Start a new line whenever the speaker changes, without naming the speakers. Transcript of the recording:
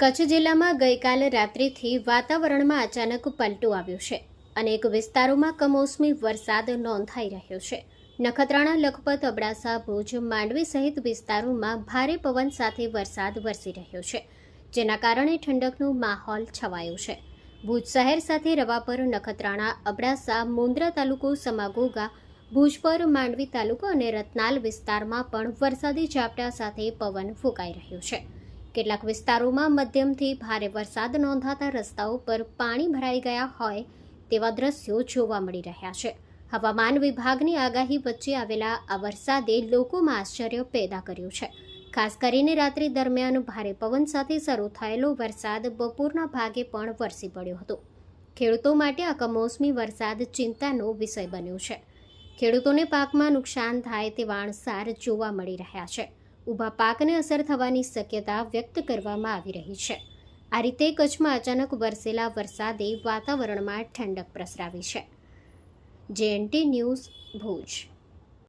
કચ્છ જિલ્લામાં ગઈકાલે રાત્રિથી વાતાવરણમાં અચાનક પલટો આવ્યો છે. અનેક વિસ્તારોમાં કમોસમી વરસાદ નોંધાઈ રહ્યો છે. નખત્રાણા, લખપત, અબડાસા, ભુજ, માંડવી સહિત વિસ્તારોમાં ભારે પવન સાથે વરસાદ વરસી રહ્યો છે, જેના કારણે ઠંડકનો માહોલ છવાયો છે. ભુજ શહેર સાથે રવાપર, નખત્રાણા, અબડાસા, મુન્દ્રા તાલુકો, સમાગોગા, ભુજપર, માંડવી તાલુકો અને રતનાલ વિસ્તારમાં પણ વરસાદી ઝાપટા સાથે પવન ફૂંકાઈ રહ્યો છે. કેટલાક વિસ્તારોમાં મધ્યમથી ભારે વરસાદ નોંધાતા રસ્તાઓ પર પાણી ભરાઈ ગયા હોય તેવા દ્રશ્યો જોવા મળી રહ્યા છે. હવામાન વિભાગની આગાહી વચ્ચે આવેલા આ વરસાદે લોકોમાં આશ્ચર્ય પેદા કર્યું છે. ખાસ કરીને રાત્રિ દરમિયાન ભારે પવન સાથે શરૂ થયેલો વરસાદ બપોરના ભાગે પણ વરસી પડ્યો હતો. ખેડૂતો માટે આ કમોસમી વરસાદ ચિંતાનો વિષય બન્યો છે. ખેડૂતોને પાકમાં નુકસાન થાય તેવા અણસાર જોવા મળી રહ્યા છે. ઊભા પાકને અસર થવાની શક્યતા વ્યક્ત કરવામાં આવી રહી છે. આ રીતે કચ્છમાં અચાનક વરસેલા વરસાદે વાતાવરણમાં ઠંડક પ્રસરાવી છે. JNT news, Bhuj.